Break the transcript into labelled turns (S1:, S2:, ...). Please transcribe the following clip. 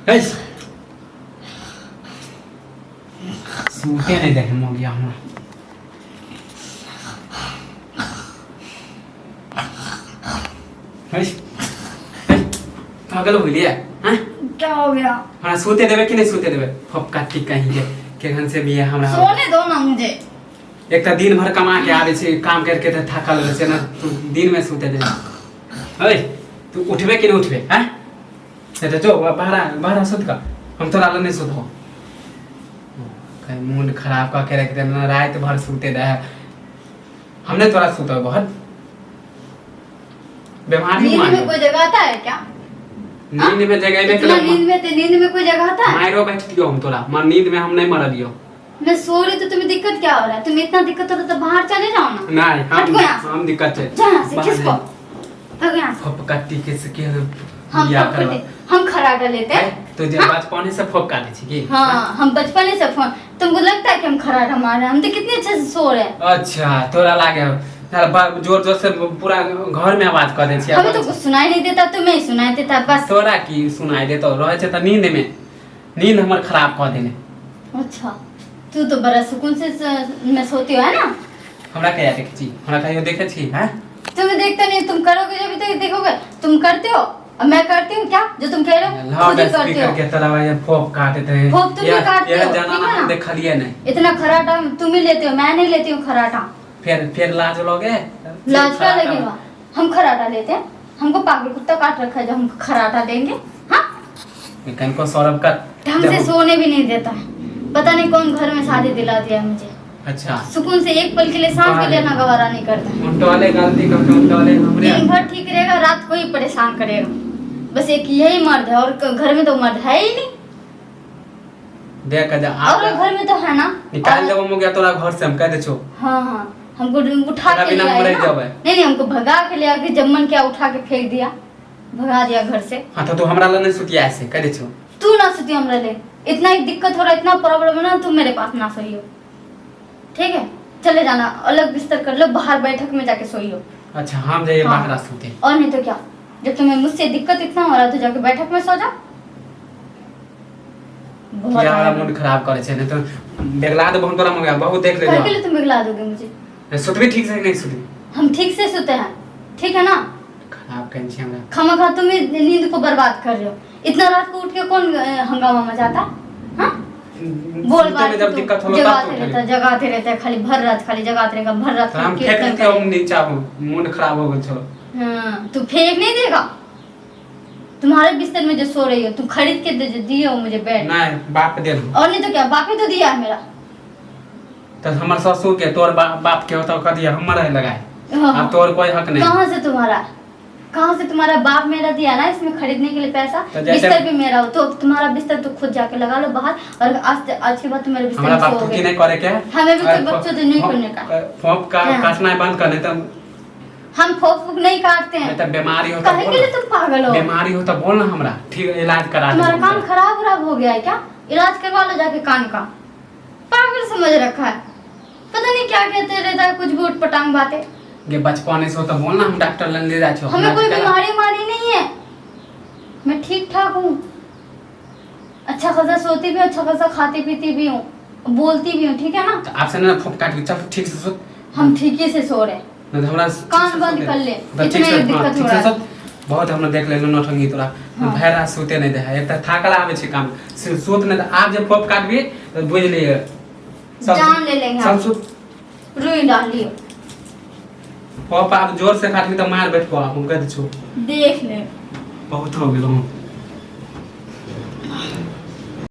S1: है सूते नहीं देखे हो गया हूँ पागल हो गया हाँ
S2: क्या हो गया?
S1: हाँ सूते देवे कि नहीं सूते देवे फपका ठीक कहीं के घन से भी है हमरा
S2: सोने दो ना मुझे।
S1: एक तो दिन भर कमा के आवे छे काम करके तो थकल रहे छे ना तू दिन में सूते दे ओए तू उठबे कि नहीं उठबे हैं तो जो बाहर सुत का हम तो लाल नहीं सुत हो कहीं मूड खराब का के रख देना रात भर सूते रहे हमने तोरा सुता बहुत बीमारी
S2: नींद में कोई जगह आता है क्या?
S1: नींद में जगह में
S2: इतना नींद में कोई जगह आता है?
S1: मायरो बैठ दियो हम तोरा मर नींद में हम नहीं मर दियो
S2: मैं सो रही तो तुम्हें दिक्कत क्या हो रहा है? तुम्हें इतना दिक्कत हो रहा तो बाहर चले जाओ ना।
S1: नहीं हम दिक्कत है
S2: जा से किसको भाग यहाँ से।
S1: फप काटी के से के
S2: हम खराटा लेते हैं
S1: तो जब बचपन से फप काटे छी की
S2: हाँ हम बचपन से फोन तुमको लगता है कि हम खराटा मार रहे हैं? हम तो कितने अच्छे से सो रहे हैं।
S1: अच्छा तोरा लागे जोर जोर से पूरा घर में आवाज कर दे छी
S2: हमें तो कुछ सुनाई नहीं देता तुम्हें ही सुनाई देता बस।
S1: तोरा की सुनाई देतो रहे छ त नींद हमर खराब कर देने।
S2: अच्छा तू तो बड़ा सुकून से मैं सोती हो है ना।
S1: हमरा कहिया देखे छी हमरा कहियो देखे छी हैं
S2: तुम्हें देखते नहीं तुम करोगे जब तक देखोगे तुम करते हो और मैं करती हूँ क्या जो तुम कह रहे हो खुद ही करते हो।
S1: के तरह ये फोप काटते थे
S2: फोप तुम ही काटते हो
S1: जाना ना देखलिए नहीं
S2: इतना खराटा तुम ही लेते हो मैं नहीं लेती हूँ खराटा।
S1: फिर लाज लोगे
S2: लाज क्या लगेगा? हम खराटा लेते हैं हमको पागल कुत्ता काट रखा है जो हम खराटा देंगे हाँ
S1: कहीं को सौरभ का
S2: ढंग से सोने भी नहीं देता है पता नहीं कौन घर में शादी दिला दिया मुझे।
S1: अच्छा
S2: सुकून से एक पल के लिए सांस भी लेना गवारा नहीं करता।
S1: उनटे वाले गलती करते उनटे वाले हमरे
S2: दिन भर ठीक रहेगा रात को ही परेशान करेगा बस एक यही मर्द है और घर में तो मर्द है ही नहीं।
S1: देख जा
S2: और घर में तो है ना
S1: निकाल जब हम गया तोरा घर से हम कह दे छो
S2: हाँ हाँ हमको उठा के ले आए ना नहीं हमको भगा के ले आके जम्मन क्या उठा के फेंक दिया भगा दिया घर से।
S1: हाँ तो हमरा ला नहीं सुतिया ऐसे कह दे छो
S2: तू ना सुती हमरा ले इतना ही दिक्कत हो रहा इतना प्रॉब्लम है ना तुम मेरे पास ना सोइयो ठीक है चले जाना अलग बिस्तर कर लो बाहर बैठक में जाके सोइयो।
S1: अच्छा हम जाइए
S2: हाँ।
S1: बाहर सोते
S2: और नहीं तो क्या जब तुम्हें मुझसे दिक्कत इतना हो रहा तो जाके बैठक में सो जा। बहुत
S1: क्या हमारा मूड खराब करे छे नहीं तो बेगला दे बहुत तोरा हो गया बहुत देख ले
S2: कल के लिए तुम बिगला दोगे मुझे।
S1: सुतबी ठीक से नहीं सुती
S2: हम ठीक से सोते हैं ठीक है ना।
S1: खराब कहीं छे हमरा
S2: खामखा तुम नींद को बर्बाद कर रहे हो इतना रात को उठ के कौन हंगामा मचाता हाँ बोल बात
S1: जब दिक्कत हो
S2: जगाते रहता है खाली भर रात खाली जगाते रहेगा भर रात
S1: हम फेंक के हम नीचा मूड खराब हो गया छो।
S2: हां तू फेंक नहीं देगा तुम्हारे बिस्तर में जो सो रही हो तुम खरीद के दिए हो मुझे बेड
S1: नहीं बाप दे दो
S2: और नहीं तो क्या बाप ही तो दिया है मेरा।
S1: तो हमर ससुर के तोर बाप के होता कर दिया हमर है लगाए
S2: हाँ।
S1: अब तोर कोई हक नहीं।
S2: कहाँ से तुम्हारा बाप मेरा दिया ना इसमें खरीदने के लिए पैसा
S1: तो
S2: बिस्तर भी मेरा हो तो तुम्हारा बिस्तर तो खुद जाके लगा लो बाहर और आज के बाद तुम मेरे बिस्तर में
S1: बाप की नहीं करे क्या
S2: हमें भी तो बच्चों तो नहीं करने का
S1: फोप का काटना बंद कर नहीं तो
S2: हम फोप नहीं काटते हैं
S1: तो बीमारी होता
S2: कहे के लिए तुम पागल हो
S1: बीमारी होता बोल ना हमरा ठीक इलाज करा
S2: तुम्हारा कान खराब हो गया है क्या इलाज करवा लो जाके कान का पागल समझ रखा है पता नहीं क्या कहते रहता है कुछ भी उठपटांग बातें।
S1: ये बचपन से तो बोल ना हम डॉक्टर लन ले जा छो
S2: हमें कोई बीमारी मारी नहीं है मैं ठीक ठाक हूँ अच्छा खासा सोती भी हूँ अच्छा खासा खाती पीती भी हूँ बोलती भी हूँ ठीक है ना।
S1: तो आपसे ना फोप काट के चल ठीक से सो
S2: हम ठीक ही से सो रहे
S1: नहीं तो हमरा
S2: कान बंद कर ले इतने दिक्कत हो रहा है
S1: बहुत हमने देख लेलो नौटंगी तोरा भैरा सोते नहीं दे है एक थाकल आवे छे काम सोत नहीं आप जब फोप काटबी तो बुझ लिए
S2: जान ले लेंगे
S1: सब सुत
S2: रुई डाल लियो
S1: फोप आप जोर से काटबी तो मार बैठ को आप हम कह दे छो
S2: देख ले
S1: बहुत हो गेलो